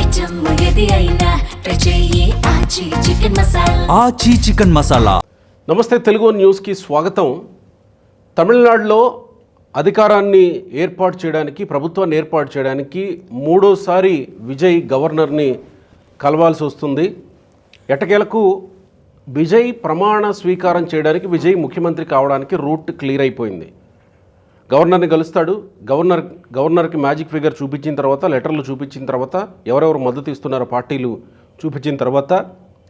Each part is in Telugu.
ఆచి చికెన్ మసాలా. నమస్తే, తెలుగు న్యూస్కి స్వాగతం. తమిళనాడులో అధికారాన్ని ఏర్పాటు చేయడానికి, ప్రభుత్వాన్ని ఏర్పాటు చేయడానికి మూడోసారి విజయ్ గవర్నర్ని కలవాల్సి వస్తుంది. ఎట్టకేలకు విజయ్ ప్రమాణ స్వీకారం చేయడానికి, విజయ్ ముఖ్యమంత్రి కావడానికి రూట్ క్లియర్ అయిపోయింది. గవర్నర్ని కలుస్తాడు. గవర్నర్కి మ్యాజిక్ ఫిగర్ చూపించిన తర్వాత, లెటర్లు చూపించిన తర్వాత, ఎవరెవరు మద్దతు ఇస్తున్నారో పార్టీలు చూపించిన తర్వాత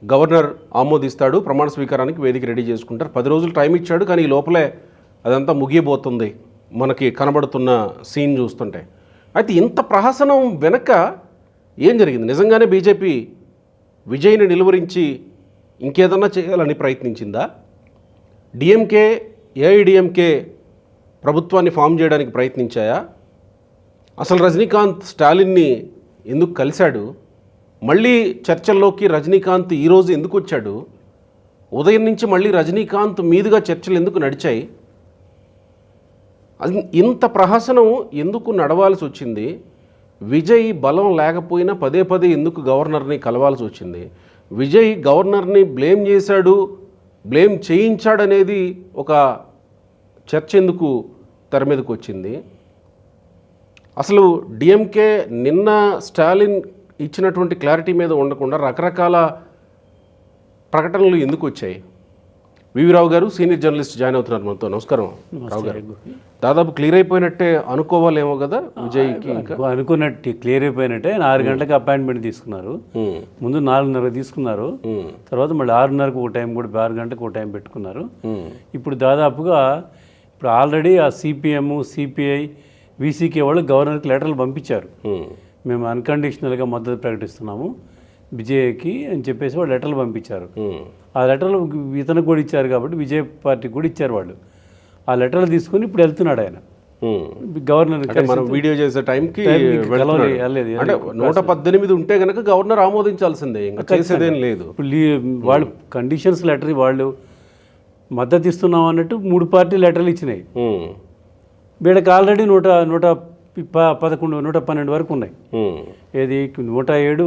గవర్నర్ ఆమోదిస్తాడు. ప్రమాణ స్వీకారానికి వేదిక రెడీ చేసుకుంటారు. 10 రోజులు టైం ఇచ్చాడు, కానీ ఈ లోపలే అదంతా ముగియబోతుంది మనకి కనబడుతున్న సీన్ చూస్తుంటే. అయితే ఇంత ప్రహసనం వెనక ఏం జరిగింది? నిజంగానే బీజేపీ విజయ్ని నిలువరించి ఇంకేదన్నా చేయాలని ప్రయత్నించిందా? డిఎంకే, ఏఐడిఎంకే ప్రభుత్వాన్ని ఫామ్ చేయడానికి ప్రయత్నించాయా? అసలు రజనీకాంత్ స్టాలిన్ని ఎందుకు కలిశాడు? మళ్ళీ చర్చల్లోకి రజనీకాంత్ ఈరోజు ఎందుకు వచ్చాడు? ఉదయం నుంచి మళ్ళీ రజనీకాంత్ మీదుగా చర్చలు ఎందుకు నడిచాయి? ఇంత ప్రహసనం ఎందుకు నడవాల్సి వచ్చింది? విజయ్ బలం లేకపోయినా పదే పదే ఎందుకు గవర్నర్ని కలవాల్సి వచ్చింది? విజయ్ గవర్నర్ని బ్లేమ్ చేశాడు, బ్లేమ్ చేయించాడనేది ఒక చర్చ ఎందుకు తెర మీదకు వచ్చింది? అసలు డిఎంకే నిన్న స్టాలిన్ ఇచ్చినటువంటి క్లారిటీ మీద ఉండకుండా రకరకాల ప్రకటనలు ఎందుకు వచ్చాయి? వివి రావు గారు సీనియర్ జర్నలిస్ట్ జాయిన్ అవుతున్నారు మనతో. నమస్కారం రావు గారు. దాదాపు క్లియర్ అయిపోయినట్టే అనుకోవాలేమో కదా విజయ్కి? ఇంకా అనుకున్నట్టు క్లియర్ అయిపోయినట్టే. 6 గంటలకు అపాయింట్మెంట్ తీసుకున్నారు. ముందు 4:30 తీసుకున్నారు, తర్వాత మళ్ళీ 6:30కు ఒక టైం కూడా 6 గంటలకు ఒక టైం పెట్టుకున్నారు. ఇప్పుడు దాదాపుగా ఇప్పుడు ఆల్రెడీ ఆ సిపిఎం, సిపిఐ, వీసీకే వాళ్ళు గవర్నర్కి లెటర్లు పంపించారు. మేము అన్కండిషనల్గా మద్దతు ప్రకటిస్తున్నాము విజయ్కి అని చెప్పేసి వాళ్ళు లెటర్లు పంపించారు. ఆ లెటర్లు ఇతనికి కూడా ఇచ్చారు కాబట్టి విజయ్ పార్టీకి కూడా ఇచ్చారు వాళ్ళు. ఆ లెటర్లు తీసుకుని ఇప్పుడు వెళ్తున్నాడు ఆయన గవర్నర్. మనం వీడియో చేసే టైంకి 118 ఉంటే కనుక గవర్నర్ ఆమోదించాల్సిందే, ఇంకా చేసేదేం లేదు. ఇప్పుడు వాళ్ళు కండిషన్స్ లెటర్ వాళ్ళు మద్దతు ఇస్తున్నాం అన్నట్టు 3 పార్టీలు లెటర్లు ఇచ్చినాయి. వీళ్ళకి ఆల్రెడీ 111, 112 వరకు ఉన్నాయి. ఏది 107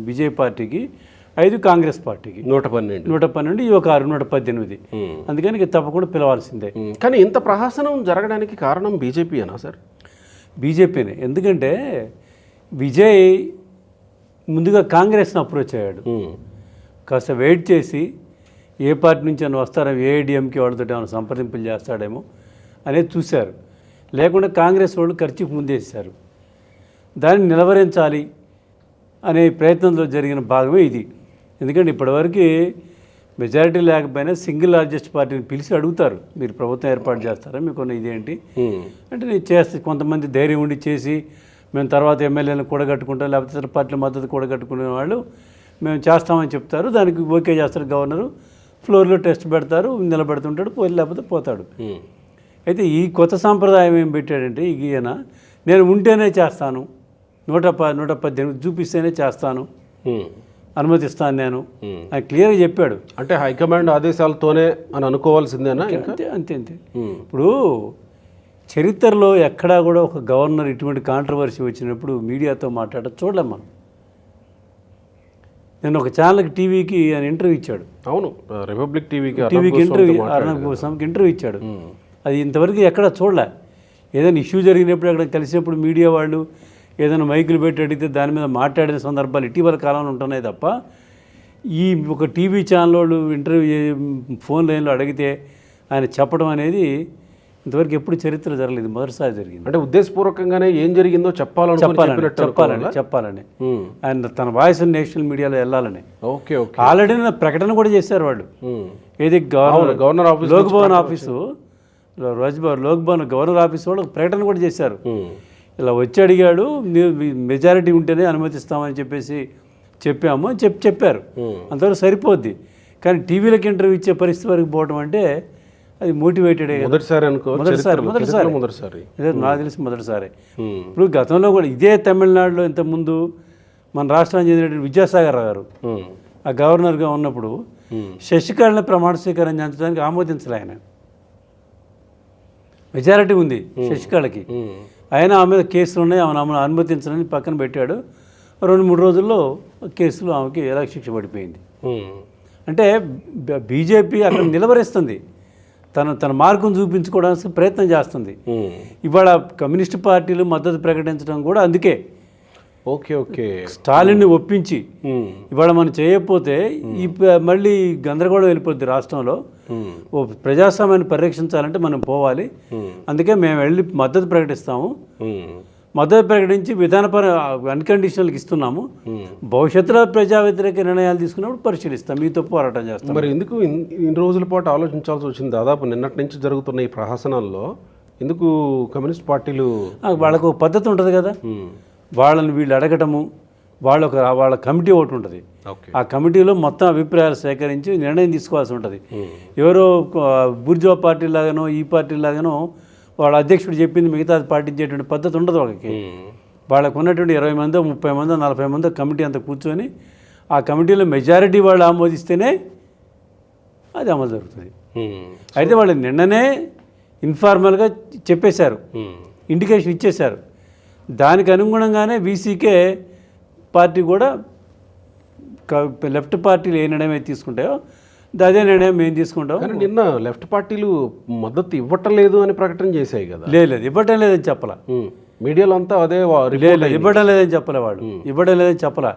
విజయ్ పార్టీకి, 5 కాంగ్రెస్ పార్టీకి, 112 ఈ ఒక 6, 118. అందుకని తప్పకుండా పిలవాల్సిందే. కానీ ఇంత ప్రహసనం జరగడానికి కారణం బీజేపీ అనా సార్? బీజేపీనే. ఎందుకంటే విజయ్ ముందుగా కాంగ్రెస్ని అప్రోచ్ అయ్యాడు. కాస్త వెయిట్ చేసి ఏ పార్టీ నుంచి అని వస్తారో, ఏఐడిఎంకే వాళ్ళతో ఏమైనా సంప్రదింపులు చేస్తాడేమో అనేది చూశారు. లేకుండా కాంగ్రెస్ వాళ్ళు ఖర్చుకు ముందేశారు. దాన్ని నిలవరించాలి అనే ప్రయత్నంలో జరిగిన భాగమే ఇది. ఎందుకంటే ఇప్పటివరకు మెజారిటీ లేకపోయినా సింగిల్ లార్జెస్ట్ పార్టీని పిలిచి అడుగుతారు, మీరు ప్రభుత్వం ఏర్పాటు చేస్తారా, మీకున్న ఇదేంటి అంటే నేను చేస్తే కొంతమంది ధైర్యం ఉండి చేసి మేము తర్వాత ఎమ్మెల్యేలను కూడగట్టుకుంటాం, లేకపోతే ఇతర పార్టీల మద్దతు కూడగట్టుకునే వాళ్ళు మేము చేస్తామని చెప్తారు. దానికి ఓకే చేస్తారు గవర్నరు, ఫ్లోర్లో టెస్ట్ పెడతారు, నిలబెడుతుంటాడు, లేకపోతే పోతాడు. అయితే ఈ కొత్త సాంప్రదాయం ఏం పెట్టాడంటే ఈయన నేను ఉంటేనే చేస్తాను, 118 చూపిస్తేనే చేస్తాను, అనుమతిస్తాను నేను అని క్లియర్గా చెప్పాడు. అంటే హైకమాండ్ ఆదేశాలతోనే అని అనుకోవాల్సిందేనా? అంతే. ఇప్పుడు చరిత్రలో ఎక్కడా కూడా ఒక గవర్నర్ ఇటువంటి కాంట్రవర్సీ వచ్చినప్పుడు మీడియాతో మాట్లాడటం చూడలేం మనం. నేను ఒక ఛానల్కి, టీవీకి ఆయన ఇంటర్వ్యూ ఇచ్చాడు. అవును, రిపబ్లిక్ టీవీకి అర్ణబ్ గోస్వామికి ఇంటర్వ్యూ ఇచ్చాడు. అది ఇంతవరకు ఎక్కడ చూడలే. ఏదైనా ఇష్యూ జరిగినప్పుడు అక్కడ కలిసినప్పుడు మీడియా వాళ్ళు ఏదైనా మైకులు పెట్టి అడిగితే దాని మీద మాట్లాడిన సందర్భాలు ఇటీవల కాలంలో ఉంటున్నాయి తప్ప, ఈ ఒక టీవీ ఛానల్ వాళ్ళు ఇంటర్వ్యూ ఫోన్ లైన్లో అడిగితే ఆయన చెప్పడం అనేది ఇంతవరకు ఎప్పుడు చరిత్ర జరగలేదు, మొదటిసారి జరిగింది. అంటే ఉద్దేశపూర్వకంగానే ఏం జరిగిందో చెప్పాలని ఆయన తన వాయిస్ నేషనల్ మీడియాలో వెళ్ళాలని. ఓకే, ఆల్రెడీ ప్రకటన కూడా చేశారు వాళ్ళు. ఏది governor office, Lok Bhavan office, Lok Bhavan governor office వాళ్ళు ప్రకటన కూడా చేశారు. ఇలా వచ్చి అడిగాడు, మెజారిటీ ఉంటేనే అనుమతిస్తామని చెప్పేసి చెప్పాము అని చెప్పారు. అంతవరకు సరిపోద్ది. కానీ టీవీలకు ఇంటర్వ్యూ ఇచ్చే పరిస్థితి వరకు పోవడం అంటే అది మోటివేటెడ్. మొదటిసారి నాకు తెలిసి మొదటిసారి. ఇప్పుడు గతంలో కూడా ఇదే తమిళనాడులో ఇంతకుముందు మన రాష్ట్రానికి చెందిన విద్యాసాగర్ గారు ఆ గవర్నర్గా ఉన్నప్పుడు శశికళని ప్రమాణ స్వీకారం చేయించడానికి ఆమోదించలే ఆయన. మెజారిటీ ఉంది శశికళకి, ఆయన ఆమె మీద కేసులు ఉన్నాయి, ఆమెను అనుమతించడానికి పక్కన పెట్టాడు. 2-3 రోజుల్లో కేసులో ఆమెకి ఎలా శిక్ష పడిపోయింది. అంటే బీజేపీ అక్కడ నిలవరిస్తుంది, తన మార్గం చూపించుకోవడానికి ప్రయత్నం చేస్తుంది. ఇవాళ కమ్యూనిస్ట్ పార్టీలు మద్దతు ప్రకటించడం కూడా అందుకే. ఓకే స్టాలిన్ని ఒప్పించి ఇవాళ మనం చేయకపోతే మళ్ళీ గందరగోళం వెళ్ళిపోద్ది రాష్ట్రంలో. ఓ ప్రజాస్వామ్యాన్ని పరిరక్షించాలంటే మనం పోవాలి, అందుకే మేము వెళ్ళి మద్దతు ప్రకటిస్తాము, మద్దతు ప్రకటించి విధానపర అన్కండిషనల్కి ఇస్తున్నాము, భవిష్యత్తులో ప్రజా వ్యతిరేక నిర్ణయాలు తీసుకున్నప్పుడు పరిశీలిస్తాం, మీతో పోరాటం చేస్తాం. మరి ఎందుకు ఇన్ని రోజుల పాటు ఆలోచించాల్సి వచ్చింది? దాదాపు నిన్నటి నుంచి జరుగుతున్న ఈ ప్రహసనాల్లో ఎందుకు కమ్యూనిస్ట్ పార్టీలు? వాళ్ళకు ఒక పద్ధతి ఉంటుంది కదా, వాళ్ళని వీళ్ళు అడగటము, వాళ్ళ కమిటీ ఒకటి ఉంటుంది, ఆ కమిటీలో మొత్తం అభిప్రాయాలు సేకరించి నిర్ణయం తీసుకోవాల్సి ఉంటుంది. ఎవరో బూర్జువా పార్టీ లాగానో ఈ పార్టీ లాగానో వాళ్ళ అధ్యక్షుడు చెప్పింది మిగతా పాటించేటువంటి పద్ధతి ఉండదు వాళ్ళకి. వాళ్ళకు ఉన్నటువంటి 20 మందో 30 మందో 40 మందో కమిటీ అంతా కూర్చొని ఆ కమిటీలో మెజారిటీ వాళ్ళు ఆమోదిస్తేనే అది అమలు జరుగుతుంది. అయితే వాళ్ళు నిన్ననే ఇన్ఫార్మల్గా చెప్పేశారు, ఇండికేషన్ ఇచ్చేశారు. దానికి అనుగుణంగానే వీసీకే పార్టీ కూడా లెఫ్ట్ పార్టీలు ఏ నిర్ణయం అయితే తీసుకుంటాయో అదే నిర్ణయం మేము తీసుకుంటాం. కానీ నిన్న లెఫ్ట్ పార్టీలు మద్దతు ఇవ్వటం లేదు అని ప్రకటన చేశాయి కదా. లేదు ఇవ్వటం లేదని చెప్పలా, మీడియాలో అంతా అదే ఇవ్వడం లేదని చెప్పలే, వాళ్ళు ఇవ్వడం లేదని చెప్పలా.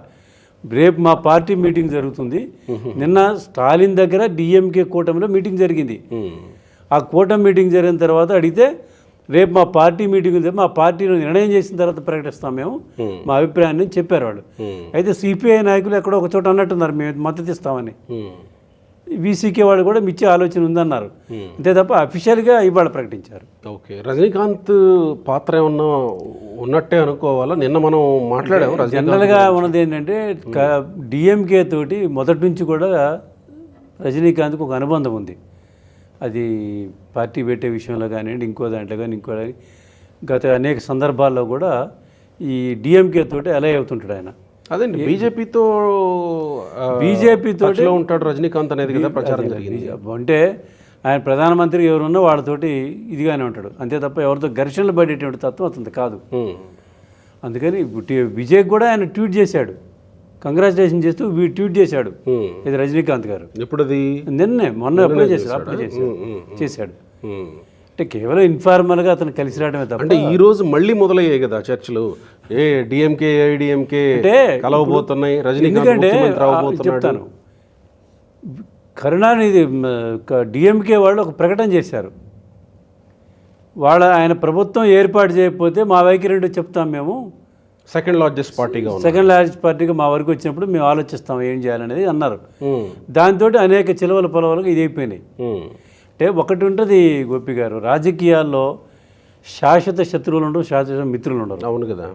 రేపు మా పార్టీ మీటింగ్ జరుగుతుంది. నిన్న స్టాలిన్ దగ్గర డిఎంకే కూటమిలో మీటింగ్ జరిగింది. ఆ కూటమి మీటింగ్ జరిగిన తర్వాత అడిగితే రేపు మా పార్టీ మీటింగ్ మా పార్టీలో నిర్ణయం చేసిన తర్వాత ప్రకటిస్తాం మేము మా అభిప్రాయాన్ని చెప్పారు వాళ్ళు. అయితే సిపిఐ నాయకులు ఎక్కడో ఒక చోట అన్నట్టున్నారు మేము మద్దతు ఇస్తామని. వీసీకే వాళ్ళు కూడా మిచ్చే ఆలోచన ఉందన్నారు, అంతే తప్ప అఫీషియల్గా ఇవాళ ప్రకటించారు. ఓకే, రజనీకాంత్ పాత్ర ఏమన్నా ఉన్నట్టే అనుకోవాలా? నిన్న మనం మాట్లాడాము. జనరల్గా ఉన్నది ఏంటంటే డిఎంకే తోటి మొదటి నుంచి కూడా రజనీకాంత్కి ఒక అనుబంధం ఉంది. అది పార్టీ పెట్టే విషయంలో కానివ్వండి, ఇంకో దాంట్లో కానీ గత అనేక సందర్భాల్లో కూడా ఈ డిఎంకే తోటి అలై అవుతుంటాడు ఆయన. అదేండి బీజేపీతో ఉంటాడు రజనీకాంత్ అనేది కదా ప్రచారం జరిగింది. అంటే ఆయన ప్రధానమంత్రి ఎవరున్నా వాళ్ళతోటి ఇదిగానే ఉంటాడు, అంతే తప్ప ఎవరితో ఘర్షణలు పడేటువంటి తత్వం అతను కాదు. అందుకని విజయ్ కూడా ఆయన ట్వీట్ చేశాడు, కంగ్రాచులేషన్ చేస్తూ ట్వీట్ చేశాడు ఇది రజనీకాంత్ గారు. ఇప్పుడు అది మొన్న అప్లై చేశాడు. అంటే కేవలం ఇన్ఫార్మల్గా అతను కలిసి రావడమే తప్ప. అంటే ఈ రోజు మళ్ళీ మొదలయ్యాయి కదా చర్చలు, డిఎంకే ఏఐడిఎంకే కలవబోతున్నాయి, రజనీకాంత్ చెప్తాను. కరుణానిధి డిఎంకే వాళ్ళు ఒక ప్రకటన చేశారు, ఆయన ప్రభుత్వం ఏర్పాటు చేయకపోతే మా వైఖరి చెప్తాం, మేము సెకండ్ లార్జెస్ట్ పార్టీగా మా వరకు వచ్చినప్పుడు మేము ఆలోచిస్తాం ఏం చేయాలనేది అన్నారు. దాంతో అనేక చిలవల పొలవలుగా ఇది అయిపోయినాయి. అంటే ఒకటి ఉంటుంది గోపి గారు, రాజకీయాల్లో శాశ్వత శత్రువులు ఉండరు, శాశ్వత మిత్రులు ఉండరు. అవును కదా.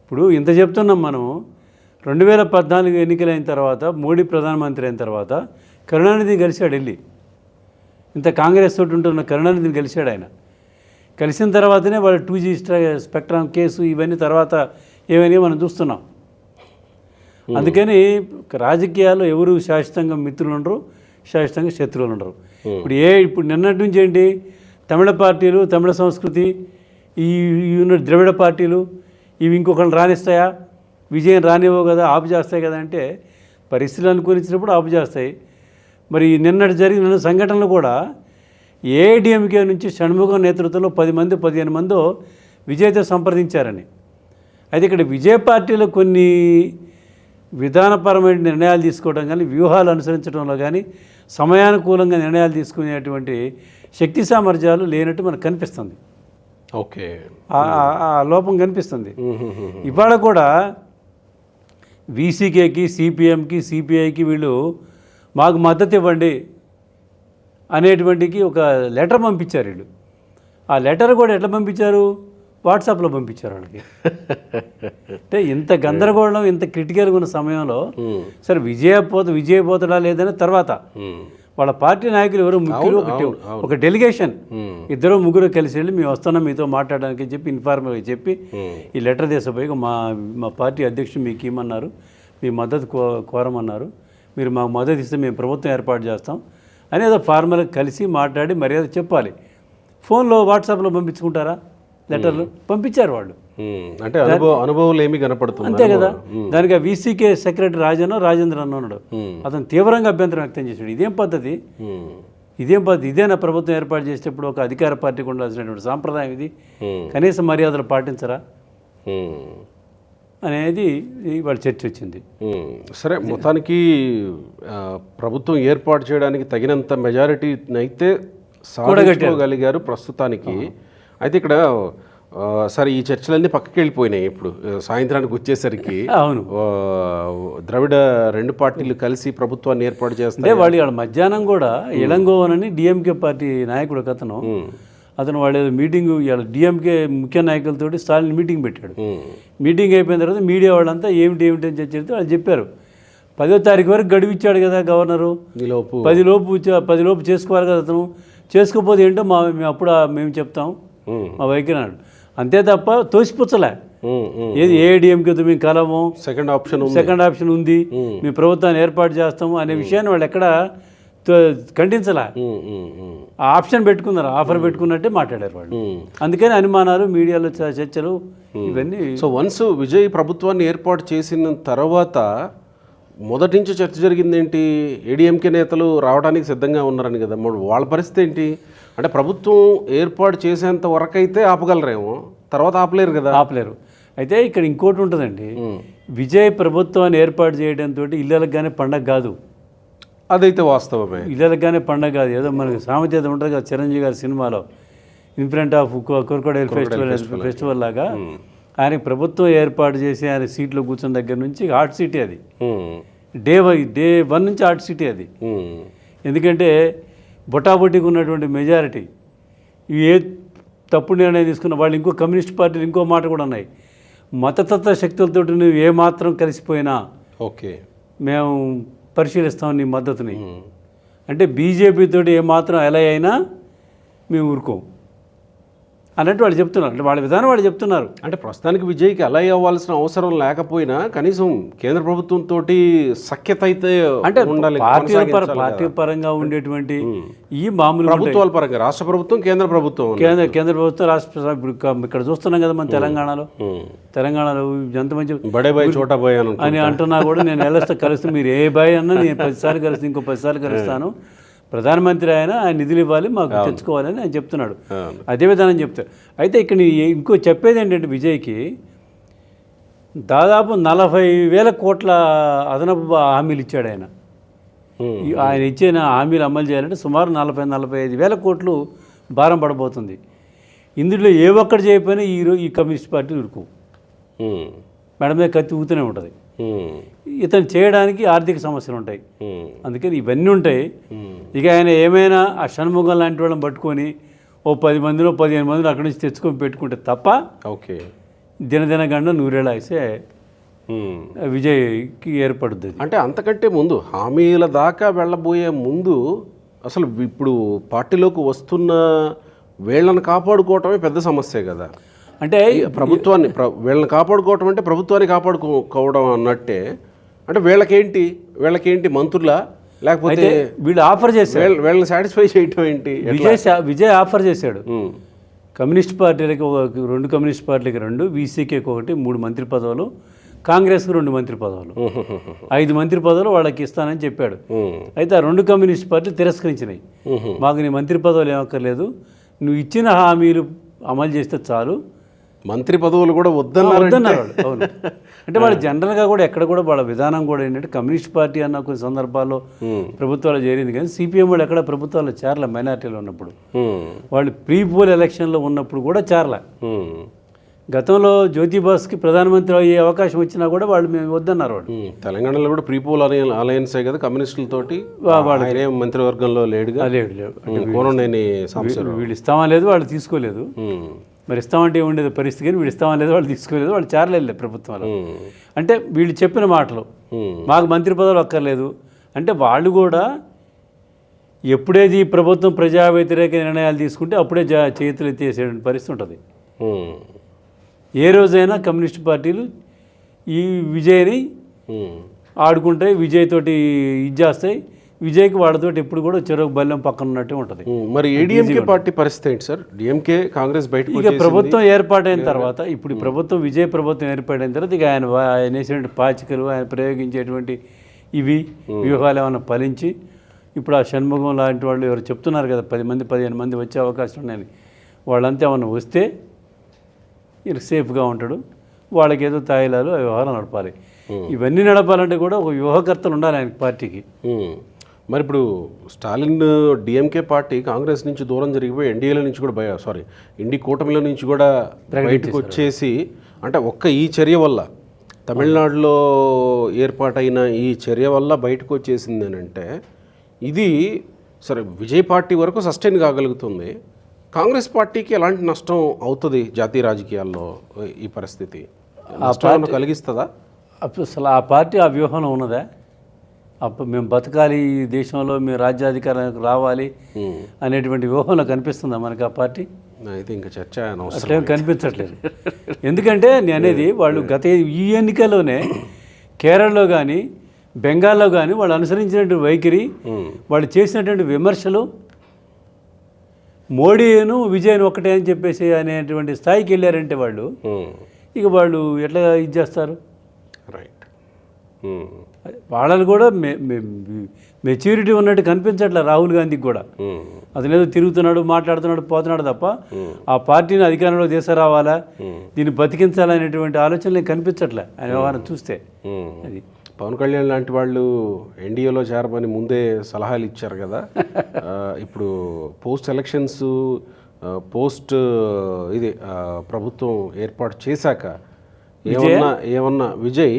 ఇప్పుడు ఇంత చెప్తున్నాం మనం. 2014 ఎన్నికలైన తర్వాత మోడీ ప్రధానమంత్రి అయిన తర్వాత కరుణానిధిని కలిశాడు వెళ్ళి. ఇంత కాంగ్రెస్ తోటి ఉంటున్న కరుణానిధిని కలిశాడు ఆయన. కలిసిన తర్వాతనే వాళ్ళు 2G స్పెక్ట్రమ్ కేసు ఇవన్నీ తర్వాత ఏమైనా మనం చూస్తున్నాం. అందుకని రాజకీయాల్లో ఎవరు శాశ్వతంగా మిత్రులు ఉండరు, శాశ్వతంగా శత్రువులు ఉండరు. ఇప్పుడు నిన్నటి నుంచి ఏంటి, తమిళ పార్టీలు, తమిళ సంస్కృతి, ఈ ద్రవిడ పార్టీలు ఇవి ఇంకొకరిని రానిస్తాయా, విజయం రానివ్వవు కదా, ఆపు చేస్తాయి కదా అంటే పరిస్థితులు అనుకూలించినప్పుడు ఆపు చేస్తాయి. మరి నిన్నటి జరిగిన సంఘటనలు కూడా ఏఐడిఎంకే నుంచి షణ్ముఖం నేతృత్వంలో 10 మంది 15 మందో విజయ్తో సంప్రదించారని. అయితే ఇక్కడ విజయ్ పార్టీలో కొన్ని విధానపరమైన నిర్ణయాలు తీసుకోవడం కానీ, వ్యూహాలు అనుసరించడంలో కానీ, సమయానుకూలంగా నిర్ణయాలు తీసుకునేటువంటి శక్తి సామర్థ్యాలు లేనట్టు మనకు కనిపిస్తుంది. ఓకే, ఆ లోపం కనిపిస్తుంది. ఇవాళ కూడా వీసీకేకి, సిపిఎంకి, సిపిఐకి వీళ్ళు మాకు మద్దతు ఇవ్వండి అనేటువంటికి ఒక లెటర్ పంపించారు వీళ్ళు. ఆ లెటర్ కూడా ఎట్లా పంపించారు, వాట్సాప్లో పంపించారు వాళ్ళకి. అంటే ఇంత గందరగోళం, ఇంత క్రిటికల్గా ఉన్న సమయంలో సరే విజయపోతడా లేదని తర్వాత వాళ్ళ పార్టీ నాయకులు ఎవరు ముఖ్యులు, ఒక డెలిగేషన్ 2-3 కలిసి వెళ్ళి మేము వస్తున్నాం మీతో మాట్లాడడానికి చెప్పి ఇన్ఫార్మల్గా చెప్పి ఈ లెటర్ తీసుకుపోయి మా పార్టీ అధ్యక్షుడు మీకు ఇవ్వమన్నారు, మీ మద్దతు కోరమన్నారు, మీరు మాకు మద్దతు ఇస్తే మేము ప్రభుత్వం ఏర్పాటు చేస్తాం అని ఏదో ఫార్మల్గా కలిసి మాట్లాడి మర్యాద చెప్పాలి. ఫోన్లో వాట్సాప్లో పంపించుకుంటారా లెటర్లు? పంపించారు వాళ్ళు. అంటే అనుభవాలు ఏమి కనపడుతుంది అంతే కదా. దానికి ఆ వీసీకే సెక్రటరీ రాజేంద్ర ఉన్నాడు, అతను తీవ్రంగా అభ్యంతరం వ్యక్తం చేశాడు. ఇదేం పద్ధతి, ఇదేనా ప్రభుత్వం ఏర్పాటు చేసేటప్పుడు ఒక అధికార పార్టీకి ఉండాల్సినటువంటి సాంప్రదాయం ఇది? కనీస మర్యాదలు పాటించరా అనేది వాళ్ళ చర్చ వచ్చింది. సరే, మొత్తానికి ప్రభుత్వం ఏర్పాటు చేయడానికి తగినంత మెజారిటీని అయితే సాధించుకోగలిగారు ప్రస్తుతానికి. అయితే ఇక్కడ సరే, ఈ చర్చలన్నీ పక్కకి వెళ్ళిపోయినాయి. ఇప్పుడు సాయంత్రానికి వచ్చేసరికి అవును, ద్రవిడ రెండు పార్టీలు కలిసి ప్రభుత్వాన్ని ఏర్పాటు చేస్తే వాళ్ళు మధ్యాహ్నం కూడా ఇళంగోవన్ అని డిఎంకే పార్టీ నాయకుడు ఒక అతను వాళ్ళు మీటింగ్ డిఎంకే ముఖ్య నాయకులతోటి స్టాలిన్ మీటింగ్ పెట్టాడు. మీటింగ్ అయిపోయిన తర్వాత మీడియా వాళ్ళంతా ఏమిటి అని చెప్తే వాళ్ళు చెప్పారు, 10వ తారీఖు వరకు గడువు ఇచ్చాడు కదా గవర్నరు, 10 లోపు చేసుకోవాలి కదా అతను, చేసుకోకపోతే ఏంటో మేము చెప్తాం మా వైఖరి అన్నాడు. అంతే తప్ప తోసిపుచ్చలే. ఏది ఏఐడిఎంకేతో మేము కలము, సెకండ్ ఆప్షన్ ఉంది, మీ ప్రభుత్వాన్ని ఏర్పాటు చేస్తాము అనే విషయాన్ని వాళ్ళు ఎక్కడ ఖండించలే. ఆ ఆప్షన్ పెట్టుకున్నారు, ఆఫర్ పెట్టుకున్నట్టే మాట్లాడారు వాళ్ళు. అందుకని అనుమానాలు, మీడియాలో చర్చలు ఇవన్నీ. సో వన్స్ విజయ్ ప్రభుత్వాన్ని ఏర్పాటు చేసిన తర్వాత మొదటి నుంచి చర్చ జరిగింది ఏంటి, ఏడీఎంకే నేతలు రావడానికి సిద్ధంగా ఉన్నారని కదా. వాళ్ళ పరిస్థితి ఏంటి అంటే, ప్రభుత్వం ఏర్పాటు చేసేంత వరకు అయితే ఆపగలరేమో, తర్వాత ఆపలేరు కదా. ఆపలేరు. అయితే ఇక్కడ ఇంకోటి ఉంటుందండి, విజయ్ ప్రభుత్వాన్ని ఏర్పాటు చేయడంతో ఇళ్ళకి కానీ పండగ కాదు. అదైతే వాస్తవమే, ఇళ్ళకి కానీ పండగ కాదు. ఏదో మనకి సామెత ఉంటుంది కదా చిరంజీవి గారి సినిమాలో, in front of crocodile festival లాగా ఆయన ప్రభుత్వం ఏర్పాటు చేసి ఆయన సీట్లో కూర్చున్న దగ్గర నుంచి హాట్ సిటీ అది. డే 1 నుంచి హాట్ సిటీ అది. ఎందుకంటే బొటాబొటికి ఉన్నటువంటి మెజారిటీ, ఏ తప్పుడు నిర్ణయం తీసుకున్న వాళ్ళు, ఇంకో కమ్యూనిస్ట్ పార్టీలు ఇంకో మాట కూడా ఉన్నాయి, మతతత్వ శక్తులతో నువ్వు ఏమాత్రం కలిసిపోయినా ఓకే మేము పరిశీలిస్తాం నీ మద్దతుని. అంటే బీజేపీతో ఏమాత్రం ఎలా అయినా మేము ఊరుకోం అన్నట్టు వాళ్ళు చెప్తున్నారు. అంటే వాళ్ళ విధానం వాళ్ళు చెప్తున్నారు. అంటే ప్రస్తుతానికి విజయ్కి అలా అవ్వాల్సిన అవసరం లేకపోయినా కనీసం కేంద్ర ప్రభుత్వంతో సఖ్యత అయితే అంటే పార్టీ పరంగా ఉండేటువంటి ఈ మామూలు ప్రభుత్వాల పరంగా రాష్ట్ర ప్రభుత్వం, కేంద్ర ప్రభుత్వం, కేంద్ర ప్రభుత్వం, రాష్ట్ర ఇక్కడ చూస్తున్నాం కదా మన తెలంగాణలో ఎంత మంచి బడే బాయ్ చోటా బాయ్ అని అంటున్నా కూడా నేను కలుస్తాను, మీరు ఏ బాయ్ అన్నా నేను 10 సార్లు కలుస్తాను, ఇంకో 10 సార్లు కలుస్తాను, ప్రధానమంత్రి ఆయన నిధులు ఇవ్వాలి, మాకు తెచ్చుకోవాలని ఆయన చెప్తున్నాడు. అదే విధానం చెప్తారు. అయితే ఇక్కడ ఇంకో చెప్పేది ఏంటంటే, విజయ్కి దాదాపు 40,000 కోట్ల అదనపు హామీలు ఇచ్చాడు ఆయన. ఆయన ఇచ్చిన హామీలు అమలు చేయాలంటే సుమారు 40-45,000 కోట్లు భారం పడబోతుంది. ఇందులో ఏ ఒక్కటి చేయకపోయినా ఈ కమ్యూనిస్ట్ పార్టీ ఉరుకు మేడం మీద కత్తి ఊతూనే ఉంటుంది. ఇతను చేయడానికి ఆర్థిక సమస్యలు ఉంటాయి, అందుకని ఇవన్నీ ఉంటాయి. ఇక ఆయన ఏమైనా ఆ షణ్ముఖం లాంటి వాళ్ళని పట్టుకొని ఓ 10 మందిలో 15 మందిలో అక్కడి నుంచి తెచ్చుకొని పెట్టుకుంటే తప్ప ఓకే దినదిన గండ నూరేళ్ళ అయితే విజయ్కి ఏర్పడుతుంది. అంటే అంతకంటే ముందు హామీల దాకా వెళ్ళబోయే ముందు అసలు ఇప్పుడు పార్టీలోకి వస్తున్న వీళ్ళని కాపాడుకోవటమే పెద్ద సమస్య కదా. అంటే ప్రభుత్వాన్ని వీళ్ళని కాపాడుకోవటం అంటే ప్రభుత్వాన్ని కాపాడుకోవడం అన్నట్టే. అంటే వీళ్ళకేంటి మంత్రులా, లేకపోతే వీళ్ళు ఆఫర్ చేశారు, వీళ్ళని సాటిస్ఫై చేయటం ఏంటి? విజయ్ ఆఫర్ చేశాడు కమ్యూనిస్ట్ పార్టీలకి, 2 కమ్యూనిస్ట్ పార్టీలకి 2, వీసీకేకి 1, 3 మంత్రి పదవులు, కాంగ్రెస్కి 2 మంత్రి పదవులు, 5 మంత్రి పదవులు వాళ్ళకి ఇస్తానని చెప్పాడు. అయితే ఆ 2 కమ్యూనిస్ట్ పార్టీలు తిరస్కరించినాయి. మాకు నీ మంత్రి పదవులు ఏమక్కర్లేదు, నువ్వు ఇచ్చిన హామీలు అమలు చేస్తే చాలు, మంత్రి పదవులు కూడా వద్దన్నారు వాళ్ళు. అవును, అంటే వాళ్ళు జనరల్గా కూడా ఎక్కడ కూడా వాళ్ళ విధానం కూడా ఏంటంటే, కమ్యూనిస్ట్ పార్టీ అన్న కొన్ని సందర్భాల్లో ప్రభుత్వాలు చేరింది, కానీ సిపిఎం వాళ్ళు ఎక్కడ ప్రభుత్వాల్లో చేరలే. మైనార్టీలో ఉన్నప్పుడు వాళ్ళు ప్రీ పోల్ ఎలక్షన్లో ఉన్నప్పుడు కూడా చేరలే. గతంలో జ్యోతిబాస్కి ప్రధానమంత్రి అయ్యే అవకాశం వచ్చినా కూడా వాళ్ళు మేము వద్దన్నారు. వాళ్ళు తెలంగాణలో కూడా ప్రీ పోల్ అలయన్సే కదా కమ్యూనిస్టులతోటి, మంత్రివర్గంలో లేడు. వీళ్ళు ఇస్తామా లేదు, వాళ్ళు తీసుకోలేదు. మరి ఇస్తామంటే ఉండేది పరిస్థితి, కానీ వీళ్ళు ఇస్తామని లేదు, వాళ్ళు తీసుకోలేదు, వాళ్ళు చేరలేదు ప్రభుత్వంలో. అంటే వీళ్ళు చెప్పిన మాటలు, మాకు మంత్రి పదవులు అక్కర్లేదు అంటే, వాళ్ళు కూడా ఎప్పుడేది ప్రభుత్వం ప్రజా వ్యతిరేక నిర్ణయాలు తీసుకుంటే అప్పుడే చేతులు ఎత్తేసే పరిస్థితి ఉంటుంది. ఏ రోజైనా కమ్యూనిస్ట్ పార్టీలు ఈ విజయ్ని ఆడుకుంటాయి, విజయ్ తోటి ఇది చేస్తాయి, విజయ్కి వాళ్ళతో ఎప్పుడు కూడా చెరుకు బల్లెం పక్కన ఉన్నట్టే ఉంటుంది. మరి ఏడీఎంకే పార్టీ పరిస్థితి ఏంటి సార్? డిఎంకే కాంగ్రెస్ బయటకు ఇక ప్రభుత్వం ఏర్పాటైన తర్వాత, ఇప్పుడు ఈ ప్రభుత్వం విజయ్ ప్రభుత్వం ఏర్పాటైన తర్వాత ఇక ఆయన వేసినటువంటి పాచికలు, ఆయన ప్రయోగించేటువంటి ఇవి వ్యూహాలు ఏమైనా ఫలించి, ఇప్పుడు ఆ షణ్ముఖం లాంటి వాళ్ళు ఎవరు చెప్తున్నారు కదా 10 మంది 15 మంది వచ్చే అవకాశం ఉన్నాయని, వాళ్ళంతా ఏమన్నా వస్తే ఈయన సేఫ్గా ఉంటాడు. వాళ్ళకి ఏదో తాయిలాలు వ్యవహారం నడపాలి. ఇవన్నీ నడపాలంటే కూడా ఒక వ్యూహకర్తలు ఉండాలి ఆయన పార్టీకి. మరి ఇప్పుడు స్టాలిన్ డిఎంకే పార్టీ కాంగ్రెస్ నుంచి దూరం జరిగిపోయి ఎన్డీఏల నుంచి కూడా ఇండి కూటమిలో నుంచి కూడా బయటకు వచ్చేసి, అంటే ఈ చర్య వల్ల, తమిళనాడులో ఏర్పాటైన ఈ చర్య వల్ల బయటకు వచ్చేసింది అని అంటే, ఇది సరే విజయ్ పార్టీ వరకు సస్టైన్ కాగలుగుతుంది. కాంగ్రెస్ పార్టీకి ఎలాంటి నష్టం అవుతుంది జాతీయ రాజకీయాల్లో ఈ పరిస్థితి? నష్టం కలిగిస్తుందా? అసలు ఆ పార్టీ ఆ వ్యూహంలో ఉన్నదా? అప్పుడు మేము బతకాలి, ఈ దేశంలో మేము రాజ్యాధికారానికి రావాలి అనేటువంటి వ్యూహంలో కనిపిస్తుందా మనకి ఆ పార్టీ? అయితే ఇంకా చర్చ అట్లేం కనిపించట్లేదు. ఎందుకంటే నేను అనేది, వాళ్ళు ఈ ఎన్నికల్లోనే కేరళలో కానీ బెంగాల్లో కానీ వాళ్ళు అనుసరించినటువంటి వైఖరి, వాళ్ళు చేసినటువంటి విమర్శలు, మోడీను విజయన్ ఒకటే అని చెప్పేసి అనేటువంటి స్థాయికి వెళ్ళారంటే వాళ్ళు, ఇక వాళ్ళు ఎట్లా ఇది చేస్తారు? రైట్. వాళ్ళని కూడా మెచ్యూరిటీ ఉన్నట్టు కనిపించట్లే రాహుల్ గాంధీకి కూడా. అతనేదో తిరుగుతున్నాడు, మాట్లాడుతున్నాడు, పోతున్నాడు తప్ప ఆ పార్టీని అధికారంలో తీసుకురావాలా, దీన్ని బతికించాలనేటువంటి ఆలోచనలు కనిపించట్లే ఆయన వ్యవహారం చూస్తే. అది పవన్ కళ్యాణ్ లాంటి వాళ్ళు ఎన్డీఏలో చేరమని ముందే సలహాలు ఇచ్చారు కదా. ఇప్పుడు పోస్ట్ ఎలక్షన్స్, ప్రభుత్వం ఏర్పాటు చేశాక ఏమన్నా విజయ్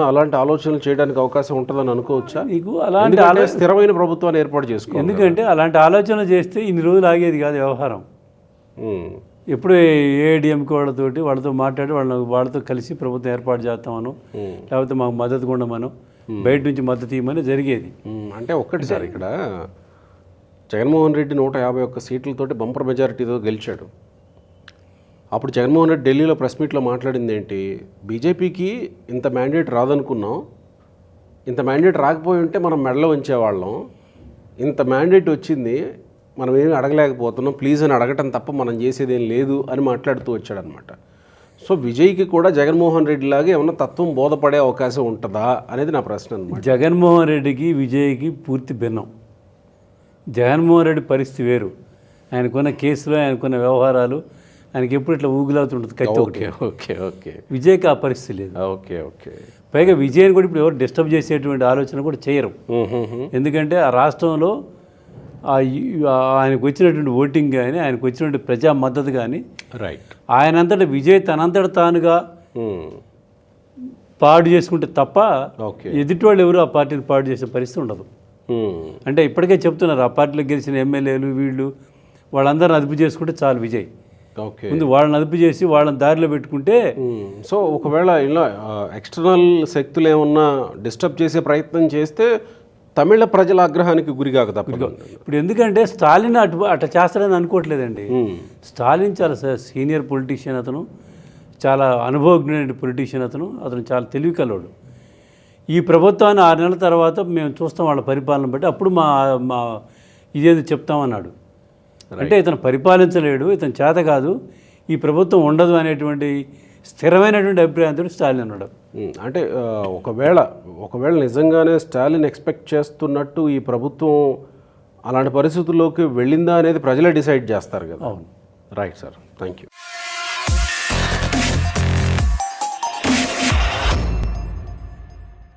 అలాంటి ఆలోచనలు చేయడానికి అవకాశం ఉంటుందని అనుకోవచ్చా? నీకు అలాంటి స్థిరమైన ప్రభుత్వాన్ని ఏర్పాటు చేసుకో. ఎందుకంటే అలాంటి ఆలోచనలు చేస్తే ఇన్ని రోజులు ఆగేది కాదు వ్యవహారం. ఎప్పుడు ఏఐడిఎంకి వాళ్ళతో మాట్లాడి వాళ్ళతో కలిసి ప్రభుత్వం ఏర్పాటు చేస్తామను, లేకపోతే మాకు మద్దతు ఉండమను, బయట నుంచి మద్దతు ఇవ్వమని జరిగేది. అంటే ఒక్కటి సార్, ఇక్కడ జగన్మోహన్ రెడ్డి 151 సీట్లతోటి బంపర్ మెజారిటీతో గెలిచాడు. అప్పుడు జగన్మోహన్ రెడ్డి ఢిల్లీలో ప్రెస్ మీట్లో మాట్లాడింది ఏంటి? బీజేపీకి ఇంత మ్యాండేట్ రాదనుకున్నాం, ఇంత మ్యాండేట్ రాకపోయి ఉంటే మనం మెడలో ఉంచేవాళ్ళం, ఇంత మ్యాండేట్ వచ్చింది, మనం ఏమి అడగలేకపోతున్నాం, ప్లీజ్ అని అడగటం తప్ప మనం చేసేదేం లేదు అని మాట్లాడుతూ వచ్చాడనమాట. సో విజయ్కి కూడా జగన్మోహన్ రెడ్డి లాగే ఏమన్నా తత్వం బోధపడే అవకాశం ఉంటుందా అనేది నా ప్రశ్న అనమాట. జగన్మోహన్ రెడ్డికి విజయ్కి పూర్తి భిన్నం. జగన్మోహన్ రెడ్డి పరిస్థితి వేరు. ఆయనకున్న కేసులు, ఆయనకున్న వ్యవహారాలు, ఆయనకి ఎప్పుడు ఇట్లా ఊగులావుతుంటుంది కత్తి. ఓకే. విజయ్కి ఆ పరిస్థితి లేదు. ఓకే. పైగా విజయ్ని కూడా ఇప్పుడు ఎవరు డిస్టర్బ్ చేసేటువంటి ఆలోచన కూడా చేయరు. ఎందుకంటే ఆ రాష్ట్రంలో ఆయనకు వచ్చినటువంటి ఓటింగ్ కానీ, ఆయనకు వచ్చినటువంటి ప్రజా మద్దతు కానీ, రైట్, ఆయనంతటా విజయ్ తనంతట తానుగా పాడు చేసుకుంటే తప్ప ఎదుటి వాళ్ళు ఎవరు ఆ పార్టీని పాడు చేసే పరిస్థితి ఉండదు. అంటే ఇప్పటికే చెప్తున్నారు, ఆ పార్టీలో గెలిచిన ఎమ్మెల్యేలు వీళ్ళు వాళ్ళందరిని అదుపు చేసుకుంటే చాలు విజయ్. ముందు వాళ్ళని అదుపు చేసి వాళ్ళని దారిలో పెట్టుకుంటే. సో ఒకవేళ ఇలా ఎక్స్టర్నల్ శక్తులు ఏమన్నా డిస్టర్బ్ చేసే ప్రయత్నం చేస్తే తమిళ ప్రజల ఆగ్రహానికి గురికాక తప్పదు. ఇప్పుడు ఎందుకంటే స్టాలిన్ అట్లా చేస్తాడని అనుకోవట్లేదండి. స్టాలిన్ చాలా సీనియర్ పొలిటీషియన్, అతను చాలా అనుభవజ్ఞుడైన పొలిటీషియన్, అతను చాలా తెలివి కలవాడు. ఈ ప్రభుత్వాన్ని 6 నెలల తర్వాత మేము చూస్తాం వాళ్ళ పరిపాలన బట్టి, అప్పుడు మా ఇదేదో చెప్తామన్నాడు. అంటే ఇతను పరిపాలించలేడు, ఇతను చేత కాదు, ఈ ప్రభుత్వం ఉండదు అనేటువంటి స్థిరమైనటువంటి అభిప్రాయంతో స్టాలిన్ అన్నాడు. అంటే ఒకవేళ నిజంగానే స్టాలిన్ ఎక్స్పెక్ట్ చేస్తున్నట్టు ఈ ప్రభుత్వం అలాంటి పరిస్థితుల్లోకి వెళ్ళిందా అనేది ప్రజలే డిసైడ్ చేస్తారు కదా. అవును. Right sir, thank you.